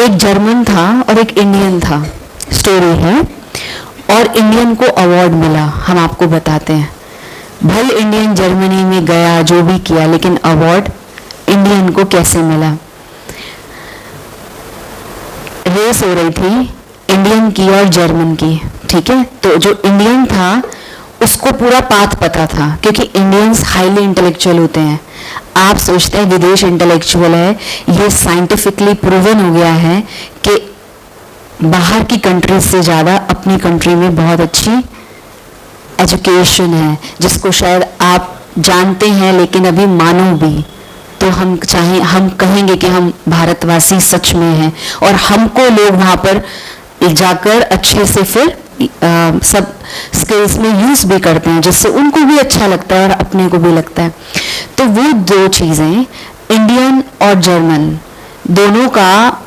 एक जर्मन था और एक इंडियन था, स्टोरी है, और इंडियन को अवार्ड मिला। हम आपको बताते हैं, भले इंडियन जर्मनी में गया जो भी किया, लेकिन अवार्ड इंडियन को कैसे मिला। रेस हो रही थी इंडियन की और जर्मन की, ठीक है। तो जो इंडियन था उसको पूरा पाथ पता था, क्योंकि इंडियंस हाईली इंटेलेक्चुअल होते हैं। आप सोचते हैं विदेश इंटेलेक्चुअल है, ये साइंटिफिकली प्रूवन हो गया है कि बाहर की कंट्रीज से ज़्यादा अपनी कंट्री में बहुत अच्छी एजुकेशन है, जिसको शायद आप जानते हैं लेकिन अभी मानो भी तो हम चाहें, हम कहेंगे कि हम भारतवासी सच में हैं, और हमको लोग वहाँ पर जाकर अच्छे से फिर सब स्किल्स में यूज भी करते हैं, जिससे उनको भी अच्छा लगता है और अपने को भी लगता है। तो वो दो चीज़ें, इंडियन और जर्मन दोनों का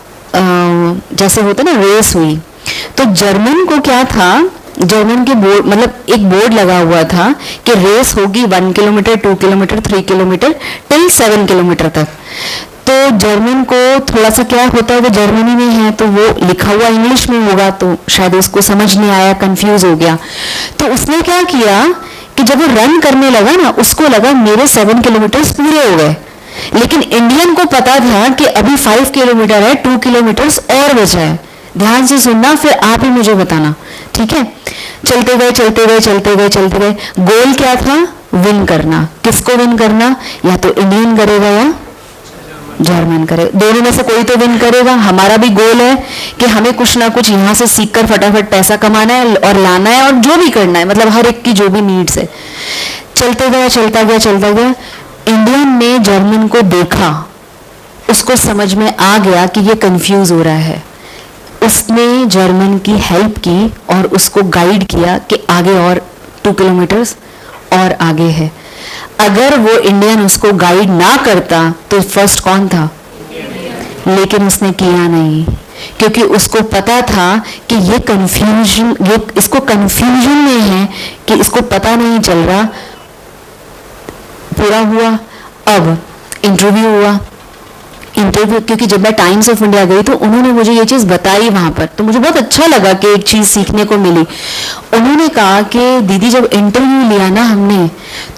जैसे होता ना रेस हुई, तो जर्मन को क्या था, जर्मन के बोर्ड मतलब एक बोर्ड लगा हुआ था कि रेस होगी 1 kilometre 2 kilometre 3 kilometre till 7 kilometre तक। तो जर्मन को थोड़ा सा क्या होता है, वो जर्मनी में है तो वो लिखा हुआ इंग्लिश में होगा, तो शायद उसको समझ नहीं आया, कंफ्यूज हो गया। तो उसने क्या किया कि जब वो रन करने लगा ना, उसको लगा मेरे 7 किलोमीटर पूरे हो गए, लेकिन इंडियन को पता था कि अभी 5 किलोमीटर है, 2 किलोमीटर और बचा है। ध्यान से सुनना, फिर आप ही मुझे बताना, ठीक है। चलते गए चलते गए चलते गए चलते गए, गोल क्या था, विन करना। किसको विन करना, या तो इंडियन करेगा या जर्मन करेगा, दोनों में से कोई तो विन करेगा। हमारा भी गोल है कि हमें कुछ ना कुछ यहाँ से सीखकर फटाफट पैसा कमाना है और लाना है और जो भी करना है, मतलब हर एक की जो भी नीड्स है। चलते गया चलता गया चलता गया, इंडियन ने जर्मन को देखा, उसको समझ में आ गया कि ये कंफ्यूज हो रहा है। उसने जर्मन की हेल्प की और उसको गाइड किया कि आगे और 2 किलोमीटर्स और आगे है। अगर वो इंडियन उसको गाइड ना करता तो फर्स्ट कौन था, लेकिन उसने किया नहीं, क्योंकि उसको पता था कि ये कंफ्यूजन, ये इसको कंफ्यूजन में है कि इसको पता नहीं चल रहा। पूरा हुआ, अब इंटरव्यू हुआ। इंटरव्यू, क्योंकि जब मैं टाइम्स ऑफ इंडिया गई तो उन्होंने मुझे ये चीज़ बताई वहाँ पर, तो मुझे बहुत अच्छा लगा कि एक चीज़ सीखने को मिली। उन्होंने कहा कि दीदी जब इंटरव्यू लिया ना हमने,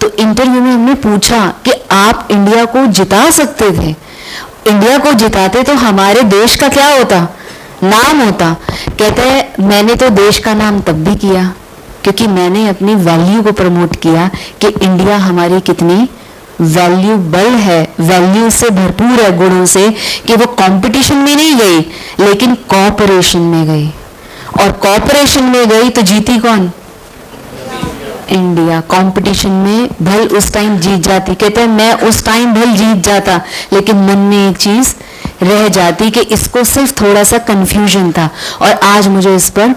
तो इंटरव्यू में हमने पूछा कि आप इंडिया को जिता सकते थे, इंडिया को जिताते तो हमारे देश का क्या होता, नाम होता। कहते हैं मैंने तो देश का नाम तब भी किया क्योंकि मैंने अपनी वैल्यू को प्रमोट किया कि इंडिया हमारी कितनी वैल्यूबल है, वैल्यू से भरपूर है, गुणों से, कि वो कंपटीशन में नहीं गई लेकिन कोऑपरेशन में गई, और कोऑपरेशन में गई तो जीती कौन, इंडिया। कंपटीशन में भल उस टाइम जीत जाती, कहते हैं मैं उस टाइम भल जीत जाता लेकिन मन में एक चीज रह जाती कि इसको सिर्फ थोड़ा सा कंफ्यूजन था, और आज मुझे इस पर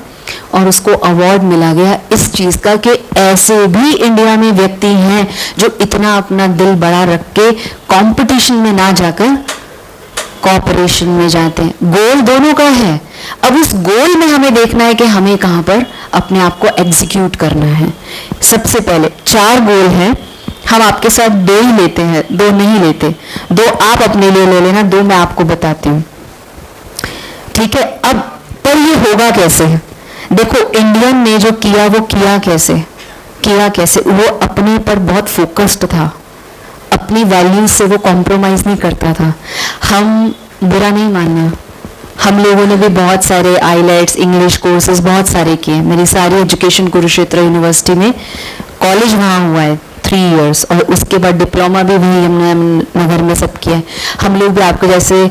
और उसको अवार्ड मिला गया इस चीज का कि ऐसे भी इंडिया में व्यक्ति हैं जो इतना अपना दिल बड़ा रख के कंपटीशन में ना जाकर कोऑपरेशन में जाते हैं। गोल दोनों का है, अब उस गोल में हमें देखना है कि हमें कहां पर अपने आप को एग्जीक्यूट करना है। सबसे पहले 4 गोल हैं, हम आपके साथ 2 ही लेते हैं, 2 नहीं लेते, 2 आप अपने लिए ले लेना, 2 मैं आपको बताती हूं, ठीक है। अब पर ये होगा कैसे, देखो इंडियन ने जो किया वो किया कैसे, वो अपने पर बहुत फोकस्ड था, अपनी वैल्यूज से वो कॉम्प्रोमाइज नहीं करता था। हम बुरा नहीं मानना, हम लोगों ने भी बहुत सारे आईलेट्स, इंग्लिश कोर्सेज बहुत सारे किए। मेरी सारी एजुकेशन कुरुक्षेत्र यूनिवर्सिटी में, कॉलेज वहाँ हुआ है 3 इयर्स, और उसके बाद डिप्लोमा भी वही हमने नगर में सब किया है। हम लोग भी आपको जैसे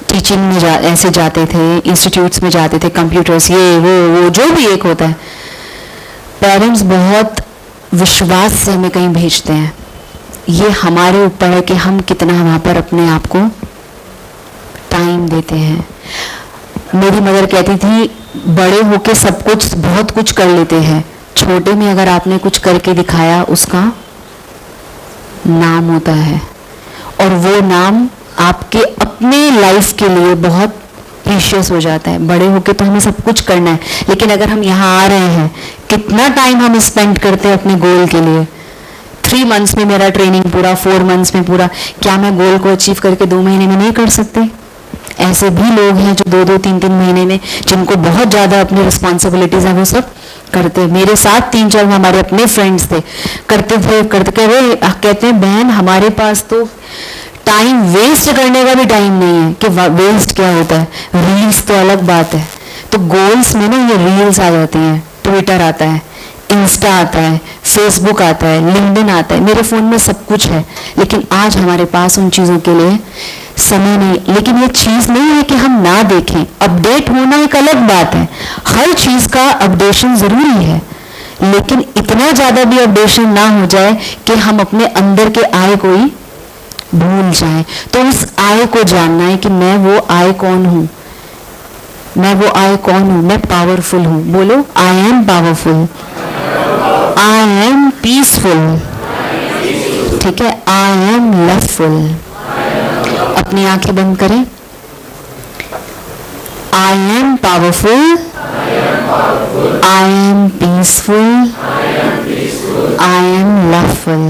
टीचिंग में ऐसे जाते थे, इंस्टीट्यूट्स में जाते थे, कंप्यूटर्स ये वो जो भी एक होता है। पेरेंट्स बहुत विश्वास से हमें कहीं भेजते हैं, ये हमारे ऊपर है कि हम कितना वहाँ पर अपने आप को टाइम देते हैं। मेरी मदर कहती थी बड़े होके सब कुछ बहुत कुछ कर लेते हैं, छोटे में अगर आपने कुछ करके दिखाया उसका नाम होता है, और वो नाम आपके अपने लाइफ के लिए बहुत प्रीशियस हो जाता है। बड़े होके तो हमें सब कुछ करना है, लेकिन अगर हम यहाँ आ रहे हैं, कितना टाइम हम स्पेंड करते हैं अपने गोल के लिए। 3 मंथ्स में मेरा ट्रेनिंग पूरा, 4 मंथ्स में पूरा, क्या मैं गोल को अचीव करके 2 महीने में नहीं कर सकती? ऐसे भी लोग हैं जो 2-2, 3-3 महीने में, जिनको बहुत ज़्यादा अपनी रिस्पॉन्सिबिलिटीज़ हैं, वो सब करते। मेरे साथ 3-4 हमारे अपने फ्रेंड्स थे, करते कहते हैं बहन हमारे पास तो टाइम वेस्ट करने का भी टाइम नहीं है। कि वेस्ट क्या होता है, रील्स तो अलग बात है। तो गोल्स में ना ये रील्स आ जाती हैं, ट्विटर आता है, इंस्टा आता है, फेसबुक आता है, लिंक्डइन आता है, मेरे फ़ोन में सब कुछ है, लेकिन आज हमारे पास उन चीज़ों के लिए समय नहीं। लेकिन ये चीज़ नहीं है कि हम ना देखें, अपडेट होना एक अलग बात है, हर चीज़ का अपडेशन ज़रूरी है, लेकिन इतना ज़्यादा भी अपडेशन ना हो जाए कि हम अपने अंदर के आय को ही भूल जाएं। तो उस आय को जानना है कि मैं वो आय कौन हूँ, मैं वो आय कौन हूँ, मैं पावरफुल हूँ। बोलो, I am powerful, I am peaceful, ठीक है, आई एम लवफुल। अपनी आंखें बंद करें। I am powerful, I am peaceful, I am loveful.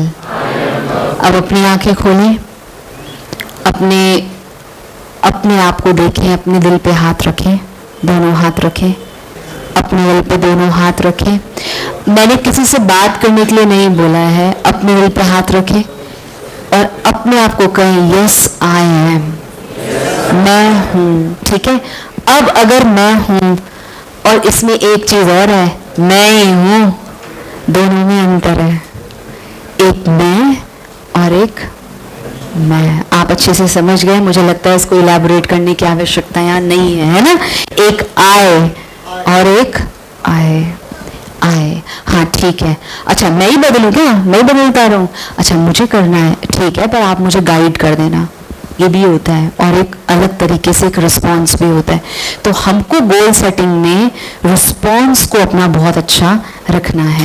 अब अपनी आंखें खोलें, अपने आप को देखें, अपने दिल पे हाथ रखें, दोनों हाथ रखें, अपने दिल पे दोनों हाथ रखें। मैंने किसी से बात करने के लिए नहीं बोला है, अपने दिल पे हाथ रखें और अपने आप को कहें यस आई एम, मैं हूँ, ठीक है। अब अगर मैं हूँ और इसमें एक चीज और है, मैं ही हूँ, दोनों में अंतर है, एक मैं और एक मैं। आप अच्छे से समझ गए, मुझे लगता है इसको इलैबोरेट करने की आवश्यकता यहाँ नहीं है, है ना। एक आए और एक आए, आए, हाँ ठीक है। अच्छा मैं ही बदलूं क्या, मैं ही बदलता रहूं, अच्छा मुझे करना है, ठीक है, पर आप मुझे गाइड कर देना, ये भी होता है। और एक अलग तरीके से एक रिस्पॉन्स भी होता है। तो हमको गोल सेटिंग में रिस्पॉन्स को अपना बहुत अच्छा रखना है।